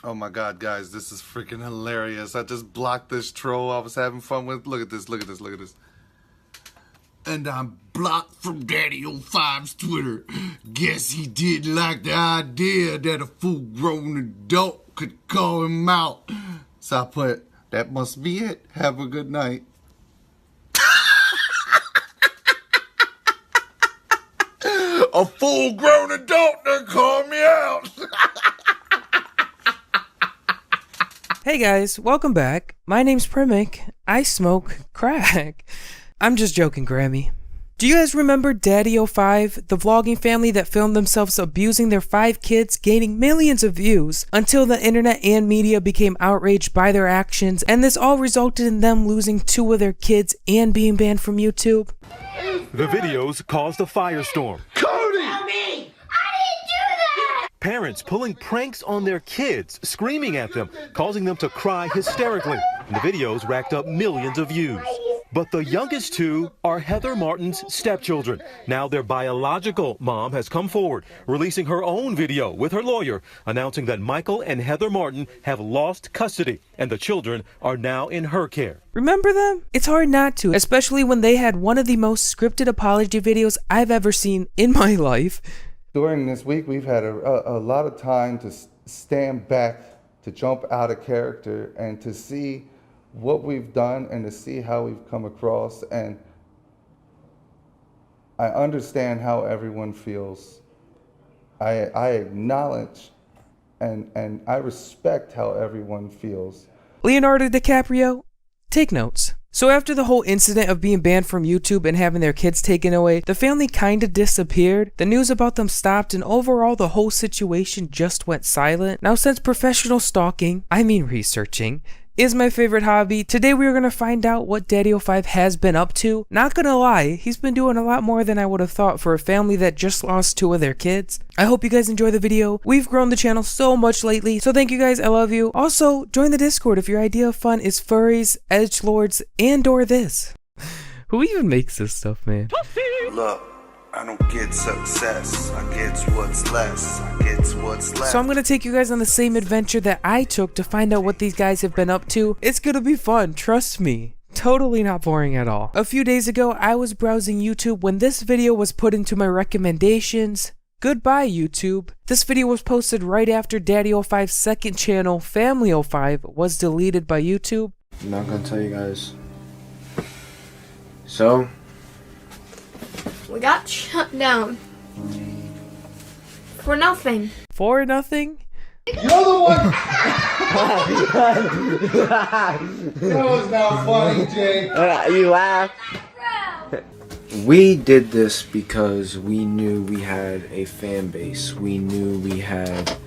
Oh my god, guys, this is freaking hilarious. I just blocked this troll I was having fun with. Look at this, look at this, look at this. And I'm blocked from Daddyofive's Twitter. Guess he didn't like the idea that a full-grown adult could call him out. So I put, that must be it. Have a good night. A full-grown adult done called me out. Hey guys, welcome back. My name's Primink. I smoke crack. I'm just joking, Grammy. Do you guys remember Daddyofive, the vlogging family that filmed themselves abusing their 5 kids, gaining millions of views, until the internet and media became outraged by their actions, and this all resulted in them losing 2 of their kids and being banned from YouTube? The videos caused a firestorm. Cody! Tell me! I didn't do that! Parents pulling pranks on their kids, screaming at them, causing them to cry hysterically. And the videos racked up millions of views. But the youngest 2 are Heather Martin's stepchildren. Now their biological mom has come forward, releasing her own video with her lawyer, announcing that Michael and Heather Martin have lost custody and the children are now in her care. Remember them? It's hard not to, especially when they had one of the most scripted apology videos I've ever seen in my life. During this week, we've had a lot of time to stand back, to jump out of character, and to see what we've done and to see how we've come across. And I understand how everyone feels. I acknowledge and I respect how everyone feels. Leonardo DiCaprio, take notes. So after the whole incident of being banned from YouTube and having their kids taken away, the family kinda disappeared, the news about them stopped, and overall the whole situation just went silent. Now since professional stalking, researching, is my favorite hobby, today we are going to find out what Daddyofive has been up to. Not gonna lie, he's been doing a lot more than I would have thought for a family that just lost 2 of their kids. I hope you guys enjoy the video. We've grown the channel so much lately, so thank you guys, I love you. Also, join the Discord if your idea of fun is furries, edgelords, and or this. Who even makes this stuff, man? Look, I don't get success, I get what's less, I get what's left. So I'm gonna take you guys on the same adventure that I took to find out what these guys have been up to. It's gonna be fun, trust me. Totally not boring at all. A few days ago, I was browsing YouTube when this video was put into my recommendations. Goodbye, YouTube. This video was posted right after Daddyofive's second channel, Family05, was deleted by YouTube. I'm not gonna tell you guys. So, We got shut down. For nothing. For nothing? You're the one. That was not funny, Jay. you laugh. We did this because we knew we had a fan base. We knew we had,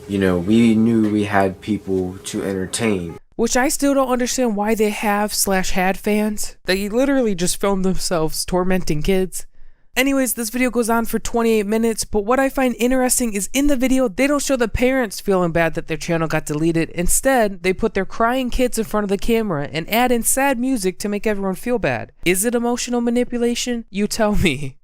we had people to entertain. Which I still don't understand why they have/had fans. They literally just filmed themselves tormenting kids. Anyways, this video goes on for 28 minutes, but what I find interesting is in the video, they don't show the parents feeling bad that their channel got deleted. Instead, they put their crying kids in front of the camera and add in sad music to make everyone feel bad. Is it emotional manipulation? You tell me.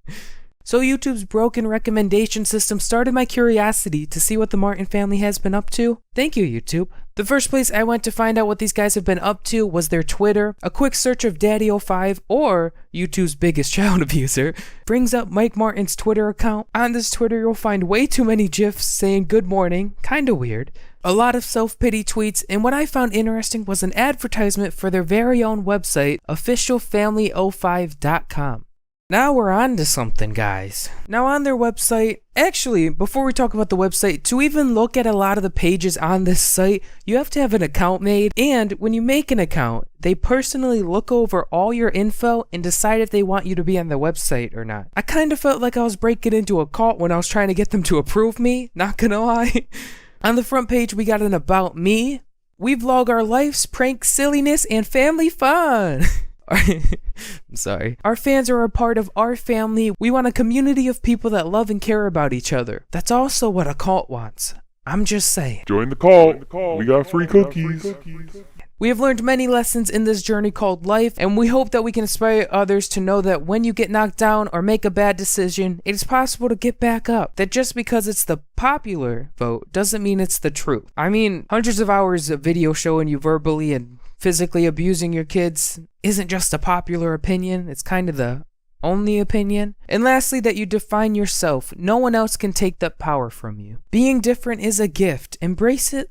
So YouTube's broken recommendation system started my curiosity to see what the Martin family has been up to. Thank you, YouTube. The first place I went to find out what these guys have been up to was their Twitter. A quick search of Daddyofive, or YouTube's biggest child abuser, brings up Mike Martin's Twitter account. On this Twitter, you'll find way too many GIFs saying good morning, kinda weird, a lot of self-pity tweets, and what I found interesting was an advertisement for their very own website, officialfamily05.com. Now we're on to something, guys. Now on their website, actually, before we talk about the website, to even look at a lot of the pages on this site, you have to have an account made, and when you make an account, they personally look over all your info and decide if they want you to be on their website or not. I kind of felt like I was breaking into a cult when I was trying to get them to approve me, not gonna lie. On the front page, we got an about me. We vlog our lives, pranks, silliness, and family fun. I'm sorry. Our fans are a part of our family. We want a community of people that love and care about each other. That's also what a cult wants. I'm just saying. Join the cult. We got free cookies. We have learned many lessons in this journey called life, and we hope that we can inspire others to know that when you get knocked down or make a bad decision, it is possible to get back up. That just because it's the popular vote doesn't mean it's the truth. I mean, hundreds of hours of video showing you verbally and physically abusing your kids isn't just a popular opinion, it's kind of the only opinion. And lastly, that you define yourself. No one else can take that power from you. Being different is a gift. Embrace it,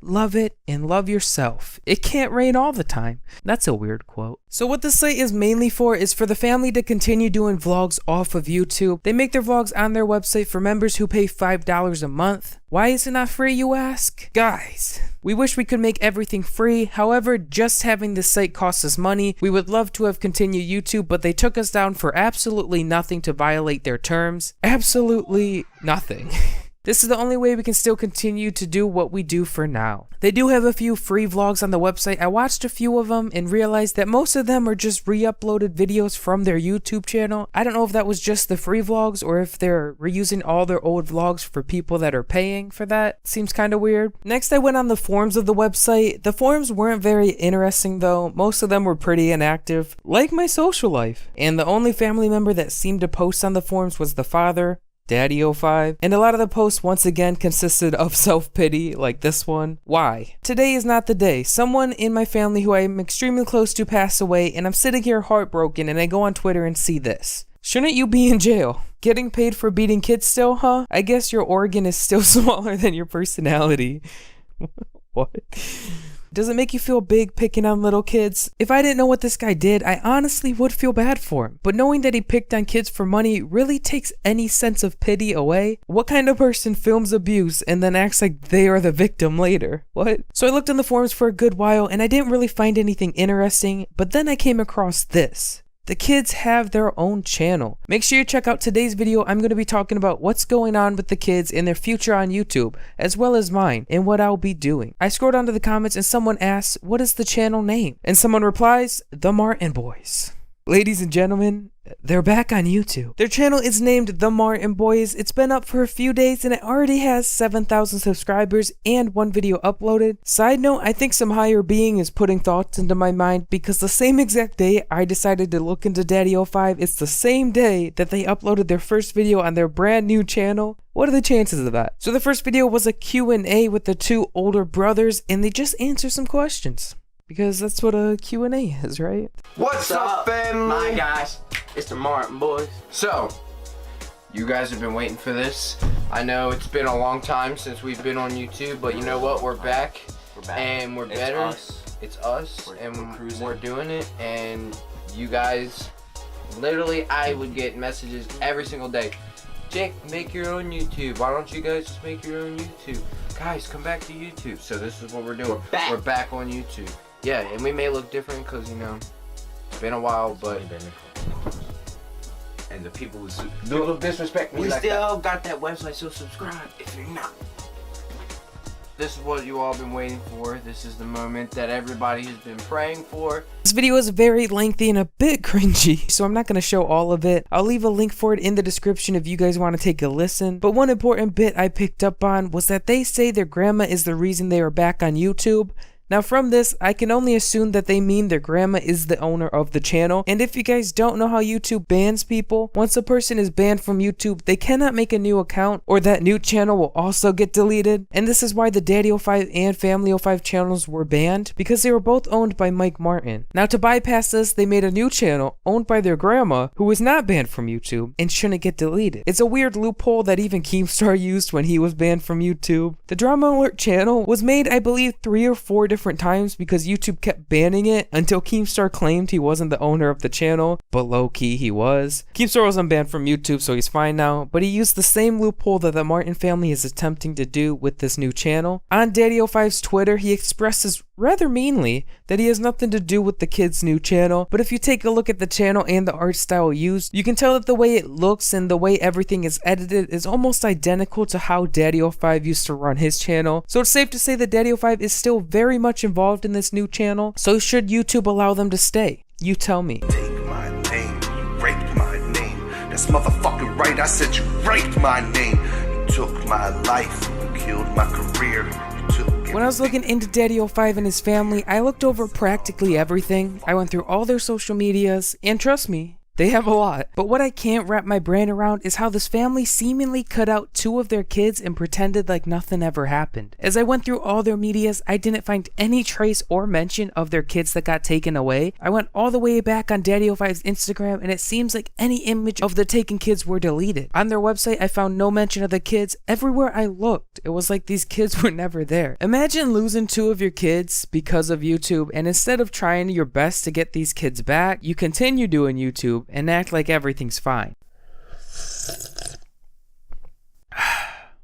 and love yourself. It can't rain all the time. That's a weird quote. So what this site is mainly for is for the family to continue doing vlogs off of YouTube. They make their vlogs on their website for members who pay $5 a month. Why is it not free, you ask? Guys, we wish we could make everything free. However, just having this site costs us money. We would love to have continued YouTube, but they took us down for absolutely nothing to violate their terms. Absolutely nothing. This is the only way we can still continue to do what we do for now. They do have a few free vlogs on the website. I watched a few of them and realized that most of them are just re-uploaded videos from their YouTube channel. I don't know if that was just the free vlogs or if they're reusing all their old vlogs for people that are paying for that. Seems kind of weird. Next, I went on the forums of the website. The forums weren't very interesting though. Most of them were pretty inactive, like my social life. And the only family member that seemed to post on the forums was the father, Daddyofive, and a lot of the posts once again consisted of self-pity, like this one. Why? Today is not the day. Someone in my family who I am extremely close to passed away, and I'm sitting here heartbroken, and I go on Twitter and see this. Shouldn't you be in jail? Getting paid for beating kids still, huh? I guess your organ is still smaller than your personality. What? Does it make you feel big picking on little kids? If I didn't know what this guy did, I honestly would feel bad for him. But knowing that he picked on kids for money really takes any sense of pity away. What kind of person films abuse and then acts like they are the victim later? What? So I looked on the forums for a good while and I didn't really find anything interesting, but then I came across this. The kids have their own channel. Make sure you check out today's video. I'm going to be talking about what's going on with the kids and their future on YouTube, as well as mine, and what I'll be doing. I scrolled down to the comments and someone asks, what is the channel name? And someone replies, The Martin Boys. Ladies and gentlemen, they're back on YouTube. Their channel is named The Martin Boys. It's been up for a few days and it already has 7,000 subscribers and one video uploaded. Side note, I think some higher being is putting thoughts into my mind because the same exact day I decided to look into Daddyofive, it's the same day that they uploaded their first video on their brand new channel. What are the chances of that? So the first video was a Q&A with the two older brothers and they just answer some questions. Because that's what a Q&A is, right? What's up, family? My guys, it's the Martin Boys. So, you guys have been waiting for this. I know it's been a long time since we've been on YouTube, but you know what? We're back. And we're better. It's us. We're doing it. And you guys, literally, I would get messages every single day. Jake, make your own YouTube. Why don't you guys just make your own YouTube? Guys, come back to YouTube. So this is what we're doing. We're back on YouTube. Yeah, and we may look different because, you know, it's been a while, but... And the people who Little disrespect me we like still that. got that website, so subscribe if you're not. This is what you all been waiting for. This is the moment that everybody has been praying for. This video is very lengthy and a bit cringy, so I'm not going to show all of it. I'll leave a link for it in the description if you guys want to take a listen. But one important bit I picked up on was that they say their grandma is the reason they are back on YouTube. Now from this, I can only assume that they mean their grandma is the owner of the channel. And if you guys don't know how YouTube bans people, once a person is banned from YouTube, they cannot make a new account or that new channel will also get deleted. And this is why the Daddyofive and Familyofive channels were banned, because they were both owned by Mike Martin. Now to bypass this, they made a new channel owned by their grandma who was not banned from YouTube and shouldn't get deleted. It's a weird loophole that even Keemstar used when he was banned from YouTube. The Drama Alert channel was made, I believe, 3 or 4 different times because YouTube kept banning it until Keemstar claimed he wasn't the owner of the channel, but low-key he was. Keemstar wasn't banned from YouTube, so he's fine now, but he used the same loophole that the Martin family is attempting to do with this new channel. On Daddyofive's Twitter, he expresses rather meanly that he has nothing to do with the kid's new channel, but if you take a look at the channel and the art style used, you can tell that the way it looks and the way everything is edited is almost identical to how Daddyofive used to run his channel. So it's safe to say that Daddyofive is still very much involved in this new channel, so should YouTube allow them to stay? You tell me. Take my name, you raped my name. That's motherfucking right, I said you raped my name. You took my life, you killed my career. You took When I was looking into Daddyofive and his family, I looked over practically everything. I went through all their social medias, and trust me, they have a lot. But what I can't wrap my brain around is how this family seemingly cut out 2 of their kids and pretended like nothing ever happened. As I went through all their medias, I didn't find any trace or mention of their kids that got taken away. I went all the way back on Daddyofive's Instagram, and it seems like any image of the taken kids were deleted. On their website, I found no mention of the kids. Everywhere I looked, it was like these kids were never there. Imagine losing 2 of your kids because of YouTube, and instead of trying your best to get these kids back, you continue doing YouTube and act like everything's fine.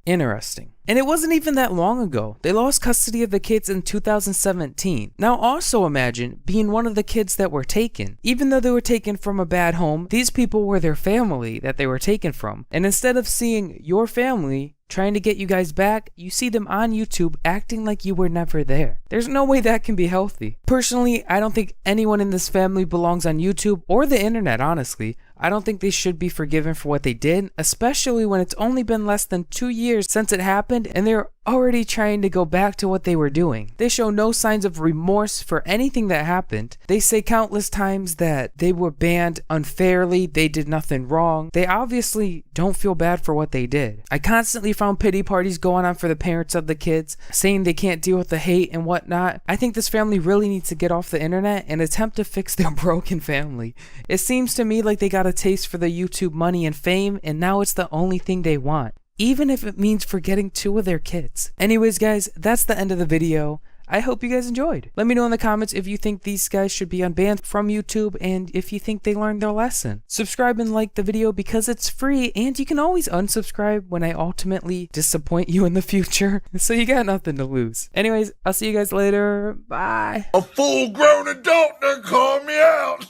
Interesting. And it wasn't even that long ago. They lost custody of the kids in 2017. Now also imagine being one of the kids that were taken. Even though they were taken from a bad home, these people were their family that they were taken from. And instead of seeing your family trying to get you guys back, you see them on YouTube acting like you were never there. There's no way that can be healthy. Personally, I don't think anyone in this family belongs on YouTube or the internet, honestly. I don't think they should be forgiven for what they did, especially when it's only been less than 2 years since it happened and they're already trying to go back to what they were doing. They show no signs of remorse for anything that happened. They say countless times that they were banned unfairly, they did nothing wrong. They obviously don't feel bad for what they did. I constantly found pity parties going on for the parents of the kids, saying they can't deal with the hate and whatnot. I think this family really needs to get off the internet and attempt to fix their broken family. It seems to me like they got a taste for the YouTube money and fame, and now it's the only thing they want, even if it means forgetting 2 of their kids. Anyways guys, that's the end of the video. I hope you guys enjoyed. Let me know in the comments if you think these guys should be unbanned from YouTube and if you think they learned their lesson. Subscribe and like the video because it's free, and you can always unsubscribe when I ultimately disappoint you in the future, so you got nothing to lose. Anyways, I'll see you guys later. Bye. A full-grown adult done called me out.